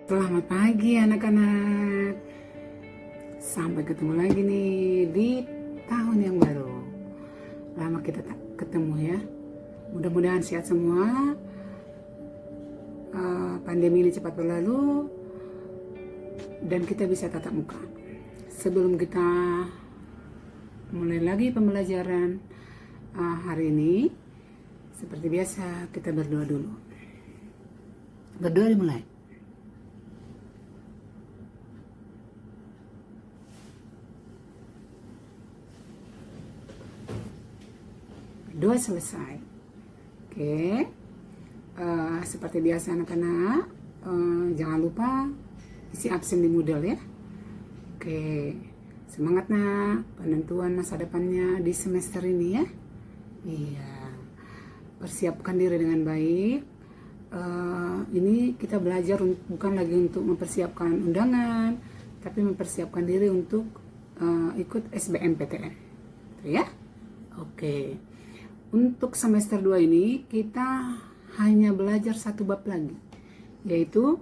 Selamat pagi anak-anak. Sampai ketemu lagi nih di tahun yang baru. Lama kita tak ketemu ya. Mudah-mudahan sehat semua. Pandemi ini cepat berlalu dan kita bisa tatap muka. Sebelum kita mulai lagi pembelajaran hari ini, seperti biasa kita berdoa dulu. Berdoa dimulai. Doa selesai. Oke. Seperti biasa anak-anak, jangan lupa isi absen di Moodle ya. Oke. Semangat nak, penentuan masa depannya di semester ini ya. Iya. Persiapkan diri dengan baik. Ini kita belajar bukan lagi untuk mempersiapkan undangan, tapi mempersiapkan diri untuk ikut SBMPTN. Ya. Oke. Untuk semester 2 ini kita hanya belajar satu bab lagi, yaitu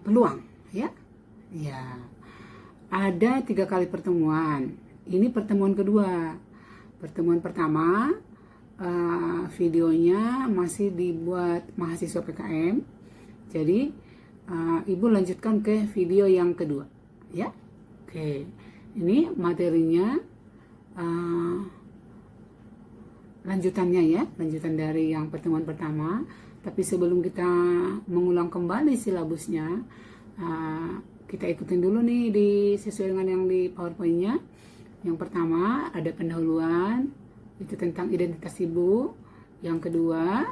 peluang ya. Ya. Ada 3 kali pertemuan. Ini pertemuan kedua. Pertemuan pertama videonya masih dibuat mahasiswa PKM. Jadi Ibu lanjutkan ke video yang kedua ya. Oke. Ini materinya lanjutannya ya, lanjutan dari yang pertemuan pertama. Tapi sebelum kita mengulang kembali silabusnya, kita ikutin dulu nih sesuai dengan yang di PowerPoint-nya. Yang pertama ada pendahuluan, itu tentang identitas ibu. Yang kedua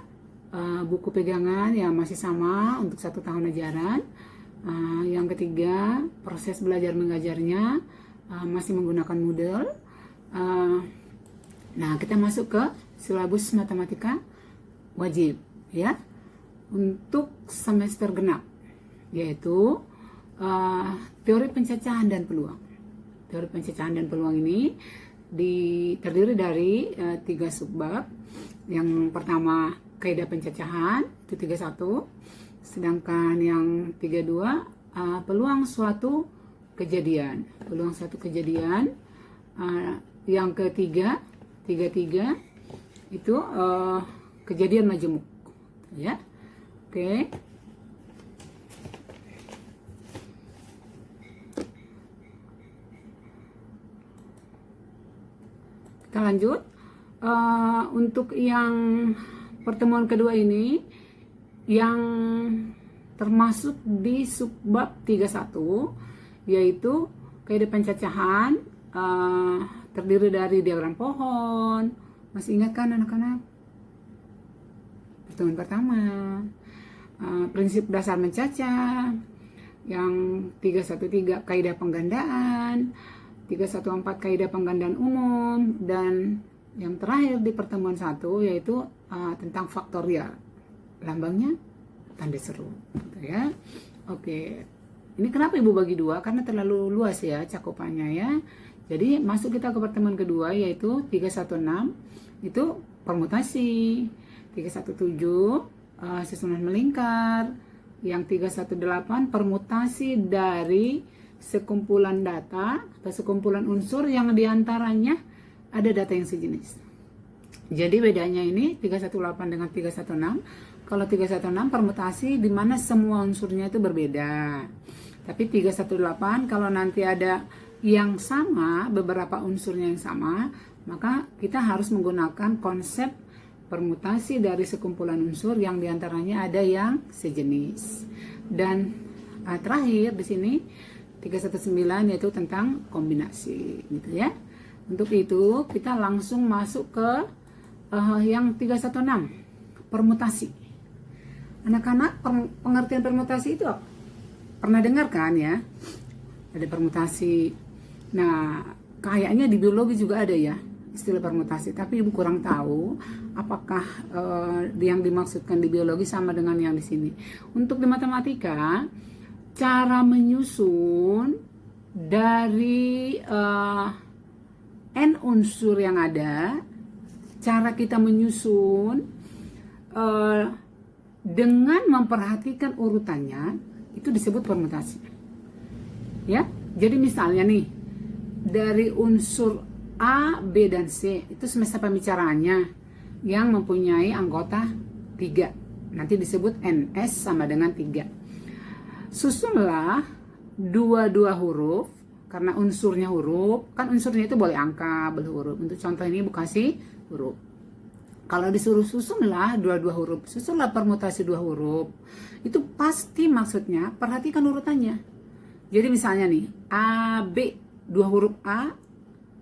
buku pegangan yang masih sama untuk 1 tahun ajaran. Yang ketiga proses belajar mengajarnya masih menggunakan Moodle. Nah, kita masuk ke silabus matematika wajib ya untuk semester genap, yaitu teori pencacahan dan peluang. Teori pencacahan dan peluang ini terdiri dari 3 subbab. Yang pertama kaidah pencacahan, itu 31. Sedangkan yang 32 peluang suatu kejadian. Peluang suatu kejadian. Yang ketiga 33 itu kejadian majemuk ya. Oke. Kita lanjut. Untuk yang pertemuan kedua ini yang termasuk di subbab 31, yaitu kaidah pencacahan, terdiri dari diagram pohon. Masih ingat kan anak-anak? Pertemuan pertama. Prinsip dasar mencacah. Yang 313 kaidah penggandaan. 314 kaidah penggandaan umum. Dan yang terakhir di pertemuan 1 yaitu tentang faktorial. Lambangnya tanda seru. Gitu ya. Oke. Ini kenapa Ibu bagi 2? Karena terlalu luas ya cakupannya ya. Jadi masuk kita ke pertemuan kedua, yaitu 316 itu permutasi, 317 susunan melingkar, yang 318 permutasi dari sekumpulan data atau sekumpulan unsur yang diantaranya ada data yang sejenis. Jadi bedanya ini 318 dengan 316. Kalau 316 permutasi di mana semua unsurnya itu berbeda. Tapi 318 kalau nanti ada yang sama, beberapa unsurnya yang sama, maka kita harus menggunakan konsep permutasi dari sekumpulan unsur yang diantaranya ada yang sejenis. Dan terakhir di sini 319 yaitu tentang kombinasi gitu ya. Untuk itu kita langsung masuk ke yang 316 permutasi. Anak-anak, pengertian permutasi itu apa? Pernah dengar kan ya? Ada permutasi. Nah, kayaknya di biologi juga ada ya istilah permutasi, tapi Ibu kurang tahu apakah yang dimaksudkan di biologi sama dengan yang di sini. Untuk di matematika, cara menyusun dari n unsur yang ada, cara kita menyusun dengan memperhatikan urutannya itu disebut permutasi. Ya, jadi misalnya nih, dari unsur A, B, dan C, itu semesta pembicaraannya yang mempunyai anggota 3. Nanti disebut NS sama dengan 3. Susunlah dua huruf, karena unsurnya huruf, kan unsurnya itu boleh angka, boleh huruf. Untuk contoh ini Bu kasih huruf. Kalau disuruh susunlah dua huruf, susunlah permutasi 2 huruf, itu pasti maksudnya perhatikan urutannya. Jadi misalnya nih, A, B, 2 huruf A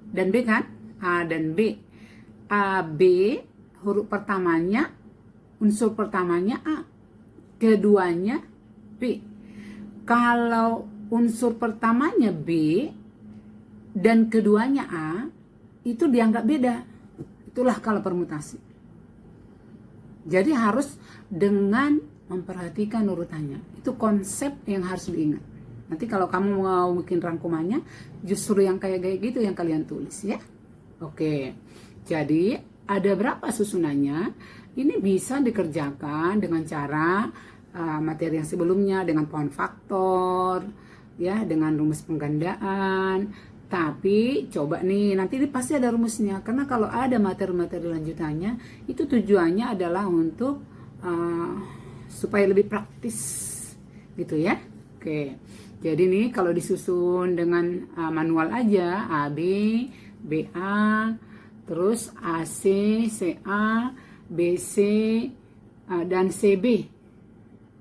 dan B kan? A dan B. A, B, huruf pertamanya, unsur pertamanya A, keduanya B. Kalau unsur pertamanya B dan keduanya A, itu dianggap beda. Itulah kalau permutasi. Jadi harus dengan memperhatikan urutannya. Itu konsep yang harus diingat. Nanti kalau kamu mau bikin rangkumannya, justru yang kayak gitu yang kalian tulis ya. Oke, jadi ada berapa susunannya? Ini bisa dikerjakan dengan cara materi yang sebelumnya, dengan pohon faktor, ya, dengan rumus penggandaan. Tapi coba nih, nanti ini pasti ada rumusnya. Karena kalau ada materi-materi lanjutannya, itu tujuannya adalah untuk supaya lebih praktis, gitu ya. Oke, jadi nih kalau disusun dengan manual aja, AB, BA, terus AC, CA, BC, dan CB.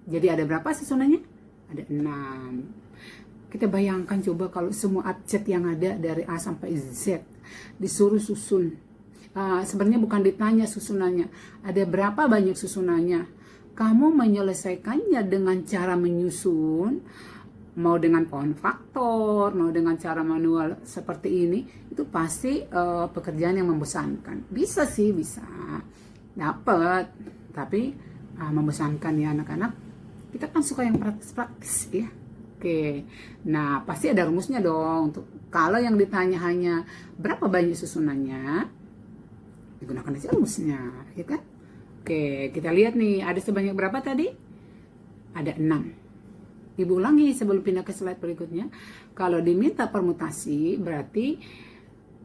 Jadi ada berapa susunannya? Ada 6. Kita bayangkan coba kalau semua abjad yang ada dari A sampai Z disuruh susun. Sebenarnya bukan ditanya susunannya, ada berapa banyak susunannya. Kamu menyelesaikannya dengan cara menyusun, mau dengan pohon faktor, mau dengan cara manual seperti ini, itu pasti pekerjaan yang membosankan. Bisa sih, bisa dapat, tapi membosankan ya anak-anak. Kita kan suka yang praktis-praktis ya. Oke, nah pasti ada rumusnya dong. Untuk kalau yang ditanya hanya berapa banyak susunannya, digunakan aja rumusnya, ya kan? Oke, kita lihat nih, ada sebanyak berapa tadi? Ada 6. Ibu ulangi sebelum pindah ke slide berikutnya. Kalau diminta permutasi, berarti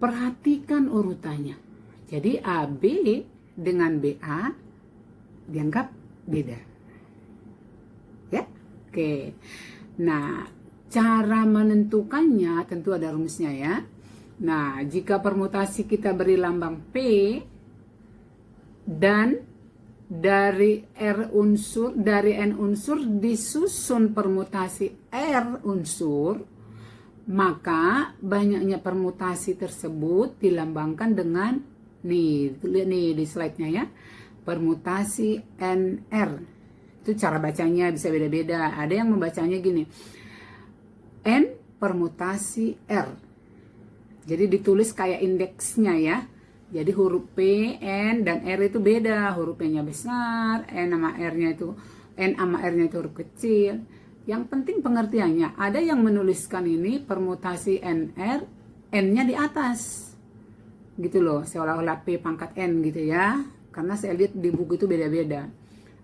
perhatikan urutannya. Jadi AB dengan BA dianggap beda. Ya, oke. Nah, cara menentukannya tentu ada rumusnya ya. Nah, jika permutasi kita beri lambang P dan dari N unsur disusun permutasi R unsur, maka banyaknya permutasi tersebut dilambangkan dengan nih, lihat nih di slide-nya ya. Permutasi NR. Itu cara bacanya bisa beda-beda. Ada yang membacanya gini, N permutasi R. Jadi ditulis kayak indeksnya ya. Jadi huruf P, N, dan R itu beda. Huruf P-nya besar, N sama R-nya itu huruf kecil. Yang penting pengertiannya. Ada yang menuliskan ini permutasi NR, N-nya di atas. Gitu loh, seolah-olah P pangkat N gitu ya. Karena saya lihat di buku itu beda-beda.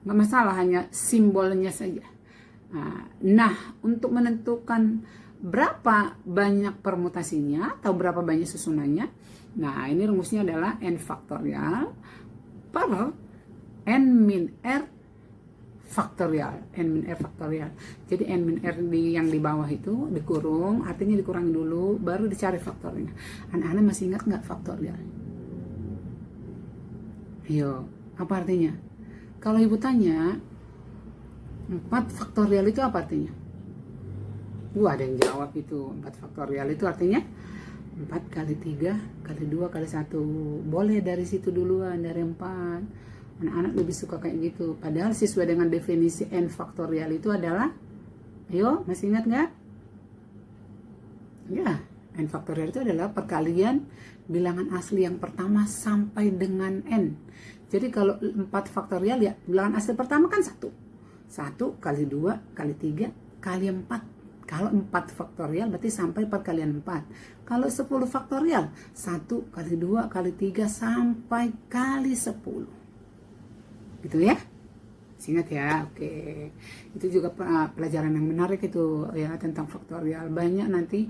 Nggak masalah, hanya simbolnya saja. Nah, untuk menentukan berapa banyak permutasinya atau berapa banyak susunannya, nah ini rumusnya adalah N faktorial per N min R faktorial. N min R faktorial. Jadi N min R yang di bawah itu dikurung, artinya dikurangi dulu, baru dicari faktornya. Anak-anak masih ingat nggak faktorial? Yo, apa artinya? Kalau ibu tanya 4 faktorial itu apa artinya? Ada yang jawab itu 4 faktorial itu artinya 4 kali 3 kali 2 kali 1. Boleh dari situ duluan, dari 4. Anak-anak lebih suka kayak gitu. Padahal sesuai dengan definisi N faktorial itu adalah, ayo masih ingat nggak? Ya, N faktorial itu adalah perkalian bilangan asli yang pertama sampai dengan N. Jadi kalau 4 faktorial ya bilangan asli pertama kan 1. 1 kali 2 kali 3 kali 4. Kalau 4 faktorial berarti sampai perkalian 4. Kalau 10 faktorial 1 kali 2 kali 3 sampai kali 10. Gitu ya. Ingat ya, oke. Itu juga pelajaran yang menarik itu ya tentang faktorial. Banyak nanti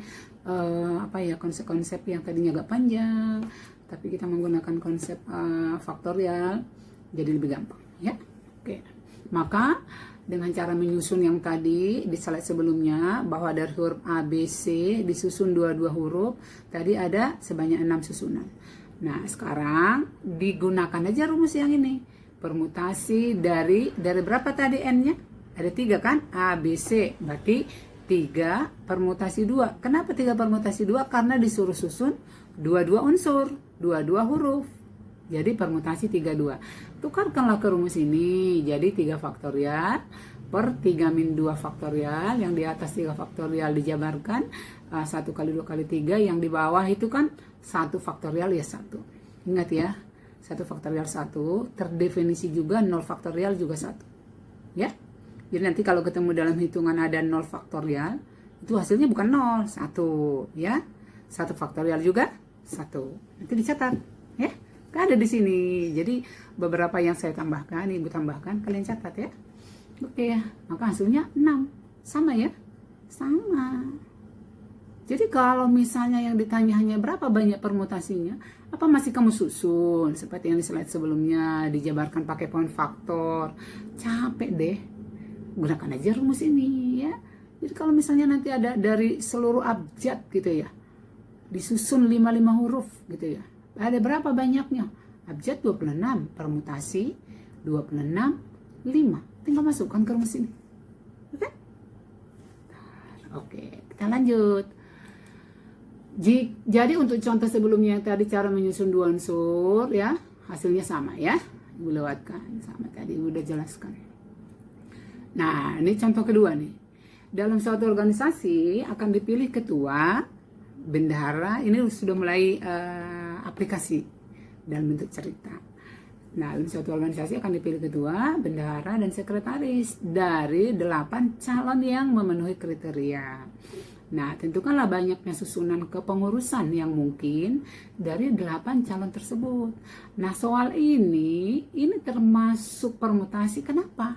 konsep-konsep yang tadinya agak panjang, tapi kita menggunakan konsep faktorial jadi lebih gampang ya. Oke. Maka dengan cara menyusun yang tadi di slide sebelumnya, bahwa dari huruf A, B, C disusun dua-dua huruf, tadi ada sebanyak 6 susunan. Nah, sekarang digunakan aja rumus yang ini. Permutasi dari berapa tadi N-nya? Ada 3 kan? A, B, C. Berarti 3 permutasi 2. Kenapa 3 permutasi 2? Karena disuruh susun 2 unsur, 2 huruf. Jadi permutasi 3, 2. Tukarkanlah ke rumus ini. Jadi 3 faktorial per 3 min 2 faktorial. Yang di atas 3 faktorial dijabarkan 1 kali 2 kali 3. Yang di bawah itu kan 1 faktorial ya 1. Ingat ya. 1 faktorial 1, terdefinisi juga 0 faktorial juga 1. Ya. Jadi nanti kalau ketemu dalam hitungan ada 0 faktorial, itu hasilnya bukan 0, 1, ya. 1 faktorial juga 1. Nanti dicatat, ya. Kan ada di sini. Jadi beberapa yang saya tambahkan, Ibu tambahkan, kalian catat ya. Oke ya. Maka hasilnya 6. Sama ya? Sama. Jadi kalau misalnya yang ditanya hanya berapa banyak permutasinya, apa masih kamu susun seperti yang di slide sebelumnya, dijabarkan pakai poin faktor? Capek deh. Gunakan aja rumus ini ya. Jadi kalau misalnya nanti ada dari seluruh abjad gitu ya, disusun 55 huruf gitu ya. Ada berapa banyaknya? Abjad 26, permutasi 26, 5. Tinggal masukkan ke rumus ini. Oke? Oke, kita lanjut. Jadi untuk contoh sebelumnya yang tadi cara menyusun 2 unsur ya, hasilnya sama ya. Ibu lewatkan sama tadi Ibu udah jelaskan. Nah, ini contoh kedua nih. Dalam suatu organisasi akan dipilih ketua, bendahara, ini sudah mulai aplikasi dalam bentuk cerita. Nah, dalam suatu organisasi akan dipilih ketua, bendahara, dan sekretaris dari 8 calon yang memenuhi kriteria. Nah, tentukanlah banyaknya susunan kepengurusan yang mungkin dari 8 calon tersebut. Nah, soal ini termasuk permutasi. Kenapa?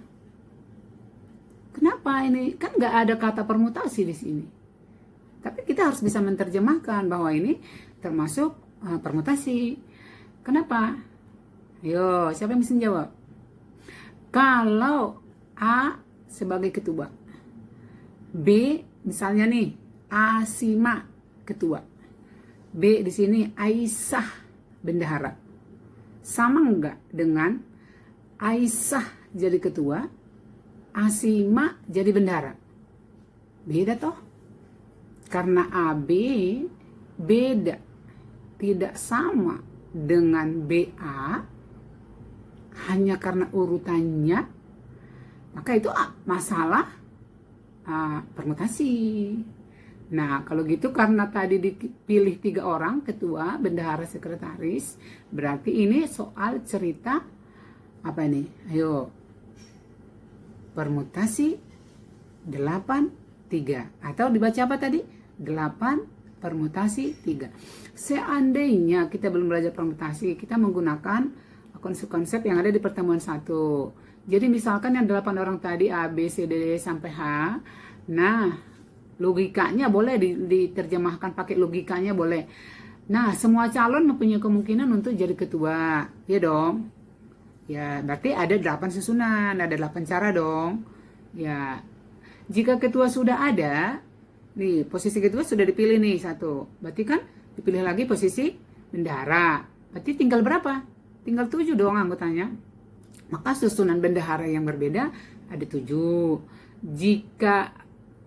Kenapa ini? Kan nggak ada kata permutasi di sini. Tapi kita harus bisa menerjemahkan bahwa ini termasuk permutasi. Kenapa? Ayo, siapa yang bisa jawab? Kalau A sebagai ketua, B misalnya nih Asima ketua, B di sini Aisyah bendahara, sama enggak dengan Aisyah jadi ketua, Asima jadi bendahara? Beda toh? Karena AB beda, tidak sama dengan BA hanya karena urutannya, maka itu masalah permutasi. Nah, kalau gitu karena tadi dipilih 3 orang, ketua, bendahara, sekretaris, berarti ini soal cerita apa ini? Ayo, permutasi 8, 3. Atau dibaca apa tadi? 8 permutasi 3. Seandainya kita belum belajar permutasi, kita menggunakan konsep-konsep yang ada di pertemuan 1. Jadi misalkan yang 8 orang tadi A, B, C, D, sampai H. Nah, logikanya boleh diterjemahkan pakai logikanya boleh. Nah, semua calon mempunyai kemungkinan untuk jadi ketua. Ya dong. Ya, berarti ada 8 susunan, ada 8 cara dong. Ya. Jika ketua sudah ada, nih posisi ketua sudah dipilih nih 1. Berarti kan dipilih lagi posisi bendahara. Berarti tinggal berapa? Tinggal 7 dong anggotanya. Maka susunan bendahara yang berbeda ada 7. Jika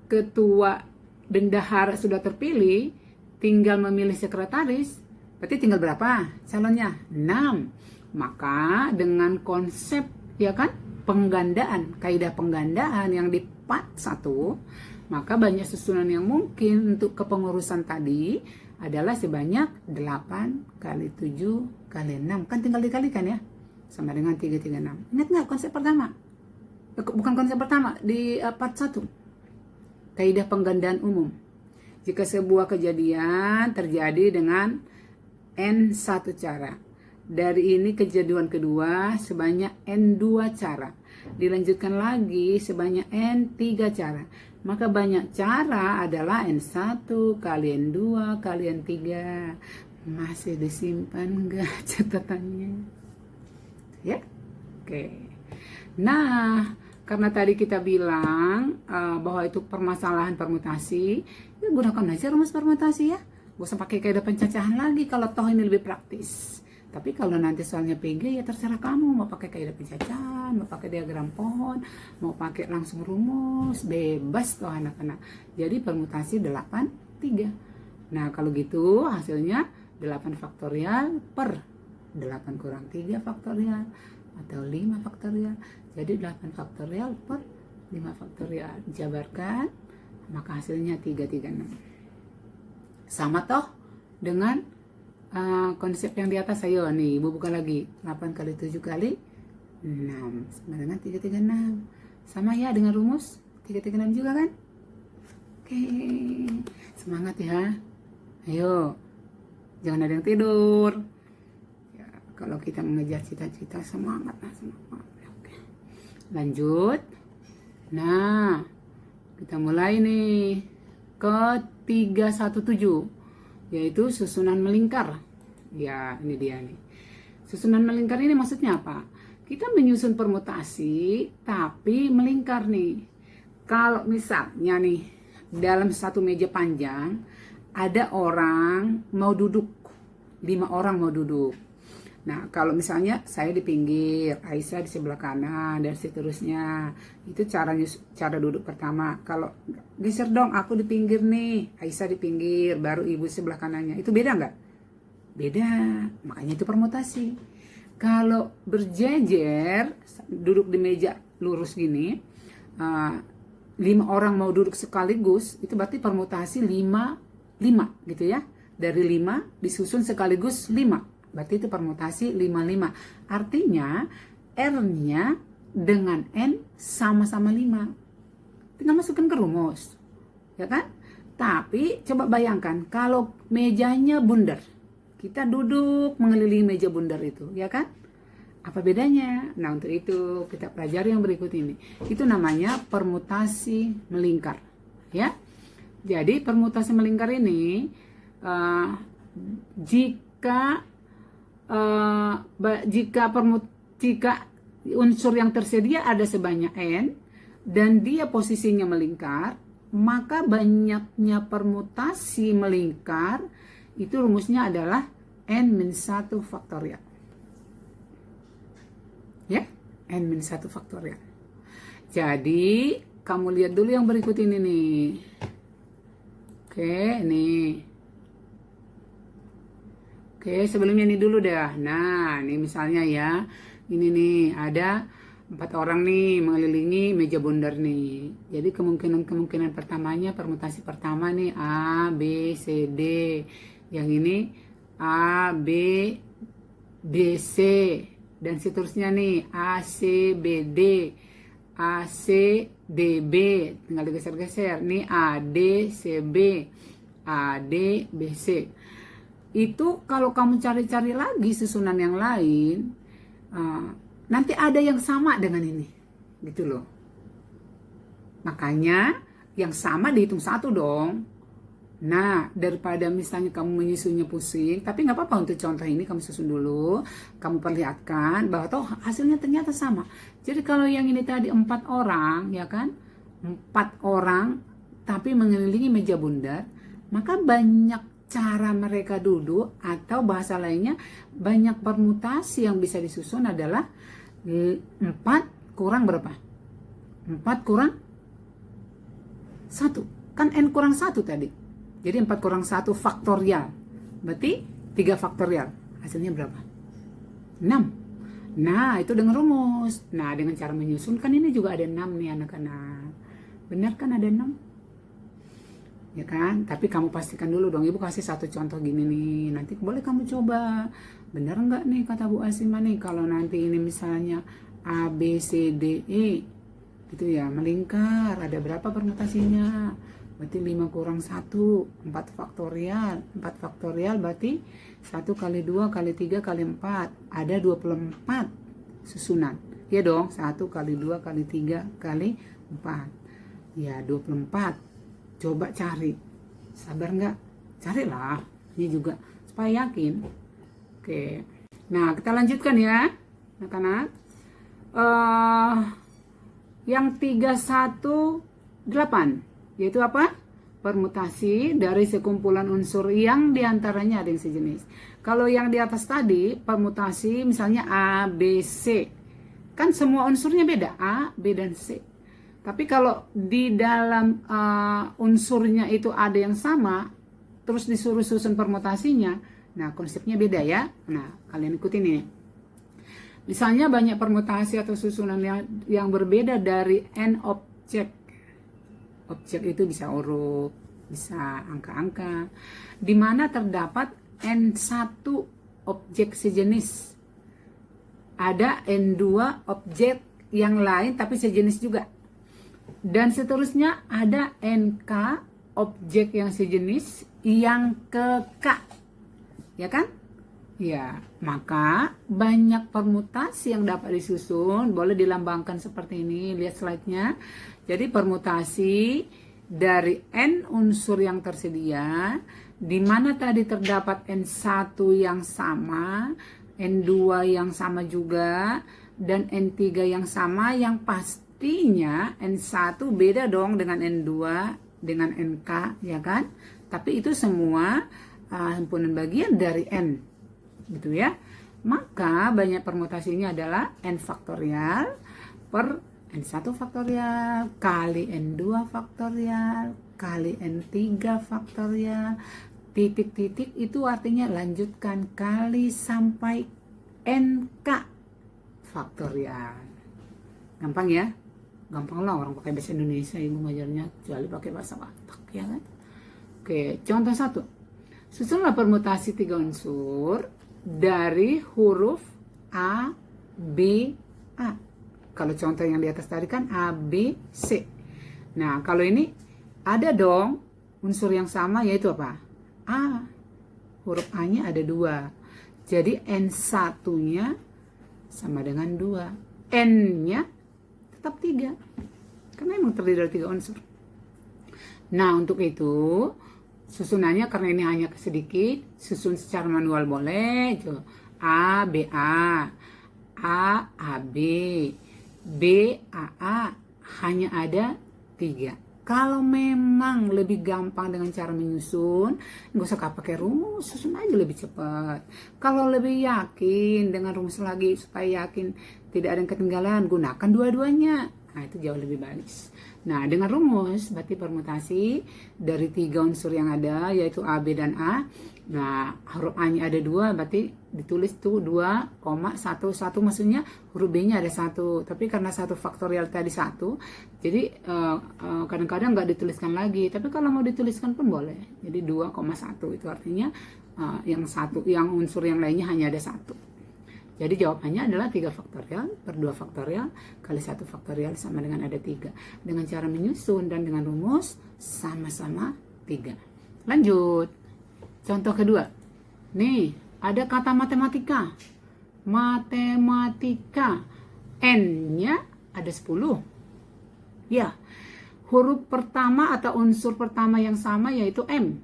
ketua bendahara sudah terpilih, tinggal memilih sekretaris, berarti tinggal berapa calonnya? 6. Maka dengan konsep ya kan penggandaan, kaidah penggandaan yang di part 1, maka banyak susunan yang mungkin untuk kepengurusan tadi adalah sebanyak 8 kali 7 kali 6. Kan tinggal dikalikan ya, sama dengan 336. Ingat nggak konsep pertama? Bukan konsep pertama, di part 1. Kaidah penggandaan umum. Jika sebuah kejadian terjadi dengan N1 cara. Dari ini kejadian kedua sebanyak N2 cara. dilanjutkan lagi sebanyak N 3 cara. Maka banyak cara adalah N1 kali N2 kali N3. Masih disimpan nggak catatannya? Ya, oke. Nah, karena tadi kita bilang bahwa itu permasalahan permutasi, ya gunakan aja rumus permutasi ya. Gak usah pakai kaidah pencacahan lagi kalau toh ini lebih praktis. Tapi kalau nanti soalnya PG ya terserah kamu mau pakai kaidah pencacahan, mau pakai diagram pohon, mau pakai langsung rumus, bebas toh anak-anak. Jadi permutasi 8, 3. Nah kalau gitu hasilnya 8 faktorial per 8 kurang 3 faktorial atau 5 faktorial. Jadi 8 faktorial per 5 faktorial. Jabarkan, maka hasilnya 336. Sama toh dengan konsep yang di atas. Ayo nih ibu buka lagi. 8 kali 7 kali 6 sama dengan 336. Sama ya dengan rumus 336 juga kan? Oke, semangat ya. Ayo, jangan ada yang tidur ya, kalau kita mengejar cita-cita. Semangat. Oke. Lanjut. Nah kita mulai nih ke 317, yaitu susunan melingkar. Ya, ini dia nih. Susunan melingkar ini maksudnya apa? Kita menyusun permutasi tapi melingkar nih. Kalau misalnya nih dalam satu meja panjang ada orang mau duduk, 5 orang mau duduk. Nah, kalau misalnya saya di pinggir, Aisyah di sebelah kanan, dan seterusnya. Itu cara duduk pertama. Kalau geser dong, aku di pinggir nih, Aisyah di pinggir, baru ibu sebelah kanannya. Itu beda nggak? Beda. Makanya itu permutasi. Kalau berjejer, duduk di meja lurus gini, 5 orang mau duduk sekaligus, itu berarti permutasi 5 gitu ya. Dari 5 disusun sekaligus 5. Berarti itu permutasi 5-5. Artinya R-nya dengan N sama-sama 5. Tinggal masukkan ke rumus. Ya kan? Tapi coba bayangkan kalau mejanya bundar. Kita duduk mengelilingi meja bundar itu, ya kan? Apa bedanya? Nah, untuk itu kita pelajari yang berikut ini. Itu namanya permutasi melingkar. Ya. Jadi permutasi melingkar ini jika unsur yang tersedia ada sebanyak N dan dia posisinya melingkar, maka banyaknya permutasi melingkar itu rumusnya adalah N-1 faktorial. Ya, N-1 faktorial. Jadi kamu lihat dulu yang berikut ini nih. Oke, nih. Oke, sebelumnya ini dulu dah. Nah, ini misalnya ya. Ini nih, ada 4 orang nih mengelilingi meja bundar nih. Jadi kemungkinan pertamanya, permutasi pertama nih A, B, C, D. Yang ini A, B, D, C. Dan seterusnya nih A, C, B, D. A, C, D, B. Tinggal digeser-geser. Nih A, D, C, B. A, D, B, C. Itu kalau kamu cari-cari lagi susunan yang lain, nanti ada yang sama dengan ini, gitu loh. Makanya yang sama dihitung 1 dong. Nah, daripada misalnya kamu menyusunnya pusing, tapi nggak apa-apa untuk contoh ini kamu susun dulu, kamu perlihatkan bahwa toh hasilnya ternyata sama. Jadi kalau yang ini tadi 4 orang, ya kan, 4 orang tapi mengelilingi meja bundar, maka banyak cara mereka duduk, atau bahasa lainnya banyak permutasi yang bisa disusun adalah 4 kurang berapa? 4 kurang 1. Kan N kurang 1 tadi. Jadi 4 kurang 1 faktorial. Berarti 3 faktorial. Hasilnya berapa? 6. Nah, itu dengan rumus. Nah, dengan cara menyusun kan ini juga ada 6 nih anak-anak. Benar kan ada 6? Ya kan, tapi kamu pastikan dulu dong. Ibu kasih satu contoh gini nih, nanti boleh kamu coba benar nggak nih kata Bu Asima nih, kalau nanti ini misalnya A, B, C, D, E gitu ya, melingkar, ada berapa permutasinya? Berarti 5 kurang 1, 4 faktorial. 4 faktorial berarti 1 kali 2 kali 3 kali 4, ada 24 susunan. Ya dong, 1 kali 2 kali 3 kali 4. Ya 24. Coba cari. Sabar nggak? Carilah. Ini juga supaya yakin. Oke. Nah, kita lanjutkan ya, anak-anak. Yang 318, yaitu apa? Permutasi dari sekumpulan unsur yang diantaranya ada yang sejenis. Kalau yang di atas tadi, permutasi misalnya A, B, C. Kan semua unsurnya beda, A, B, dan C. Tapi kalau di dalam unsurnya itu ada yang sama, terus disuruh susun permutasinya, nah konsepnya beda ya. Nah, kalian ikutin ini. Misalnya banyak permutasi atau susunan yang berbeda dari n objek. Objek itu bisa huruf, bisa angka-angka, di mana terdapat n1 objek sejenis. Ada n2 objek yang lain tapi sejenis juga. Dan seterusnya ada nk objek yang sejenis yang ke k. Ya kan? Ya, maka banyak permutasi yang dapat disusun. Boleh dilambangkan seperti ini, lihat slide-nya. Jadi permutasi dari n unsur yang tersedia, di mana tadi terdapat n1 yang sama, n2 yang sama juga, dan n3 yang sama, yang pastinya n1 beda dong dengan n2, dengan nk, ya kan? Tapi itu semua himpunan bagian dari n. Gitu ya. Maka banyak permutasinya adalah n faktorial per n1 faktorial kali n2 faktorial kali n3 faktorial, titik-titik itu artinya lanjutkan kali sampai nk faktorial. Gampang ya? Gampang lah, orang pakai bahasa Indonesia ibu ngajarnya, kecuali pakai bahasa Batak ya kan. Oke, contoh 1. Susunlah permutasi 3 unsur dari huruf A, B, A. Kalau contoh yang di atas tadi kan A, B, C. Nah, kalau ini ada dong unsur yang sama, yaitu apa? A. Huruf A-nya ada 2. Jadi N1-nya sama dengan 2. N-nya tetap 3. Karena memang terdiri dari 3 unsur. Nah, untuk itu susunannya, karena ini hanya sedikit, susun secara manual boleh. A, B, A, A, B, B, A, hanya ada 3. Kalau memang lebih gampang dengan cara menyusun, nggak usah pakai rumus, susun aja lebih cepat. Kalau lebih yakin dengan rumus lagi, supaya yakin tidak ada yang ketinggalan, gunakan dua-duanya. Nah, itu jauh lebih bagus. Nah, dengan rumus, berarti permutasi dari 3 unsur yang ada, yaitu A, B, dan A. Nah, huruf A-nya ada 2, berarti ditulis tuh 2,11. Maksudnya huruf B-nya ada 1. Tapi karena 1 faktorial tadi 1, jadi kadang-kadang nggak dituliskan lagi. Tapi kalau mau dituliskan pun boleh. Jadi 2,1 itu artinya yang unsur yang lainnya hanya ada 1. Jadi jawabannya adalah 3 faktorial per 2 faktorial kali 1 faktorial sama dengan ada 3. Dengan cara menyusun dan dengan rumus sama-sama 3. Lanjut. Contoh kedua. Nih, ada kata matematika. Matematika. N-nya ada 10. Ya. Huruf pertama atau unsur pertama yang sama yaitu M.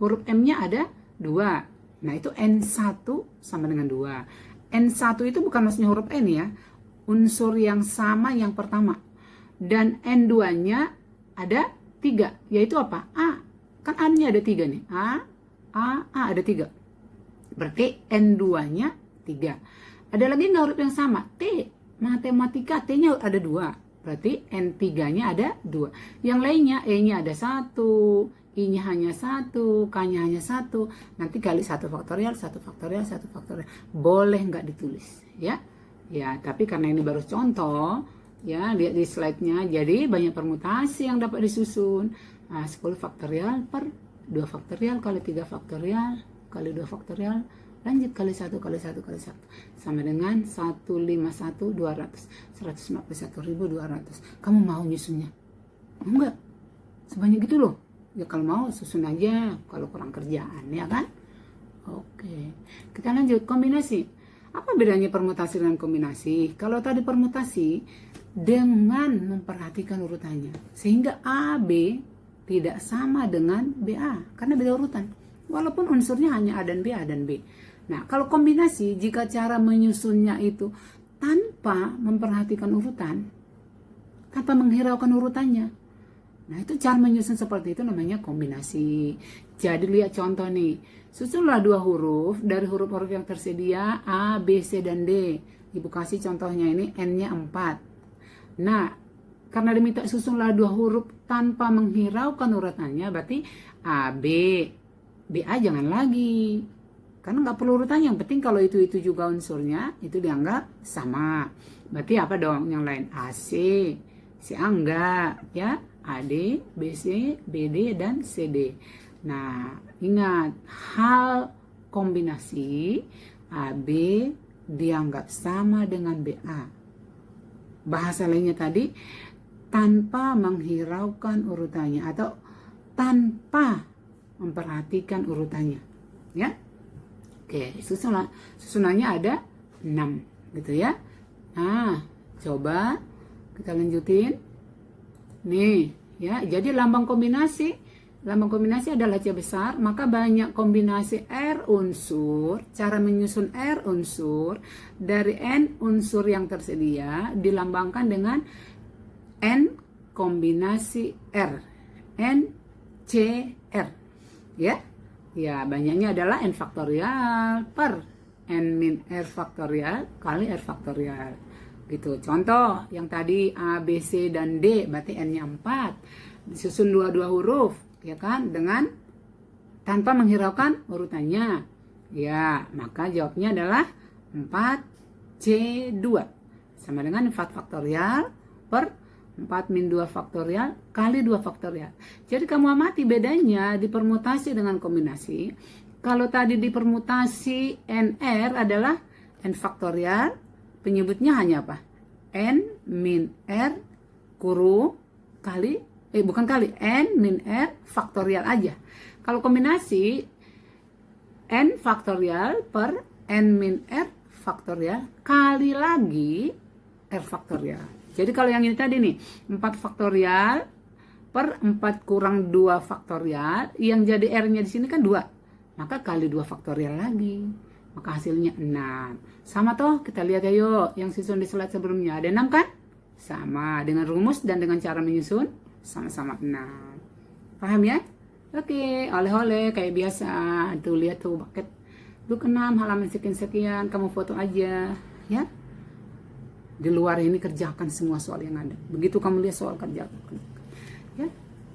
Huruf M-nya ada 2. Nah, itu N1 sama dengan 2. N1 itu bukan maksudnya huruf N ya, unsur yang sama yang pertama. Dan N2-nya ada 3, yaitu apa? A. Kan A-nya ada 3 nih. A ada 3. Berarti N2-nya 3. Ada lagi nggak huruf yang sama? T. Matematika, T-nya ada 2. Berarti N3-nya ada 2. Yang lainnya, E-nya ada 1. I-nya hanya 1, K-nya hanya 1. Nanti kali 1 faktorial, 1 faktorial, 1 faktorial. Boleh nggak ditulis, ya? Ya, tapi karena ini baru contoh, ya, lihat di slide-nya. Jadi banyak permutasi yang dapat disusun. Nah, 10 faktorial per 2 faktorial kali 3 faktorial kali 2 faktorial. Lanjut kali 1 kali 1 kali 1. Sama dengan 151.200. 151.200. Kamu mau nyusunnya? Enggak. Sebanyak gitu loh. Ya kalau mau susun aja, kalau kurang kerjaan ya kan. Oke, kita lanjut kombinasi. Apa bedanya permutasi dan kombinasi? Kalau tadi permutasi dengan memperhatikan urutannya, sehingga AB tidak sama dengan BA karena beda urutan. Walaupun unsurnya hanya A dan B, A dan B. Nah, kalau kombinasi, jika cara menyusunnya itu tanpa memperhatikan urutan, tanpa menghiraukan urutannya, nah itu cara menyusun seperti itu namanya kombinasi. Jadi lihat contoh nih, susunlah dua huruf dari huruf-huruf yang tersedia A, B, C, dan D. Ibu kasih contohnya ini N-nya 4. Nah, karena diminta susunlah dua huruf tanpa menghiraukan urutannya, berarti A, B, B, A jangan lagi. Karena nggak perlu urutannya, yang penting kalau itu juga unsurnya, itu dianggap sama. Berarti apa dong yang lain? AC, CA enggak, ya. AD, BC, BD, dan CD. Nah, ingat, hal kombinasi AB dianggap sama dengan BA. Bahasa lainnya tadi, tanpa menghiraukan urutannya atau tanpa memperhatikan urutannya. Ya. Oke, susunannya ada 6 gitu ya. Nah, coba kita lanjutin. Nih, ya. Jadi lambang kombinasi adalah C besar, maka banyak kombinasi R unsur. Cara menyusun R unsur dari N unsur yang tersedia dilambangkan dengan N kombinasi R. N C R. Ya. Ya, banyaknya adalah N faktorial per N min R faktorial kali R faktorial. Gitu. Contoh, yang tadi A, B, C, dan D, berarti N-nya 4. Disusun dua huruf, ya kan? Dengan tanpa menghiraukan urutannya. Ya, maka jawabnya adalah 4C2. Sama dengan 4 faktorial per 4 min 2 faktorial kali 2 faktorial. Jadi kamu amati bedanya di permutasi dengan kombinasi. Kalau tadi di permutasi NR adalah N faktorial, penyebutnya hanya apa? N min R kurung kali, N min R faktorial aja. Kalau kombinasi, N faktorial per N min R faktorial kali lagi R faktorial. Jadi kalau yang ini tadi nih, 4 faktorial per 4 kurang 2 faktorial, yang jadi R-nya di sini kan 2. Maka kali 2 faktorial lagi. Maka hasilnya 6. Sama toh, kita lihat ya yuk, yang susun di slide sebelumnya. Ada 6 kan? Sama, dengan rumus dan dengan cara menyusun, sama-sama 6. Paham ya? Oke, oleh-oleh kayak biasa. Tuh, lihat tuh, bucket. Lu ke 6, halaman sekian-sekian, kamu foto aja. Ya? Di luar ini kerjakan semua soal yang ada. Begitu kamu lihat soal kerjakan. Ya,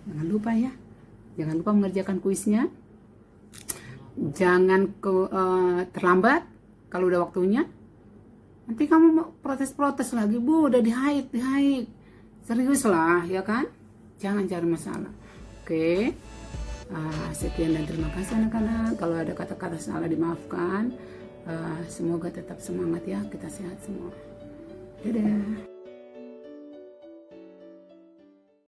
jangan lupa ya. Jangan lupa mengerjakan kuisnya. Jangan terlambat kalau udah waktunya. Nanti kamu mau protes lagi, Bu, udah di hide. Serius lah, ya kan? Jangan cari masalah. Oke. Sekian dan terima kasih anak-anak. Kalau ada kata-kata salah dimaafkan. Semoga tetap semangat ya. Kita sehat semua. Dadah.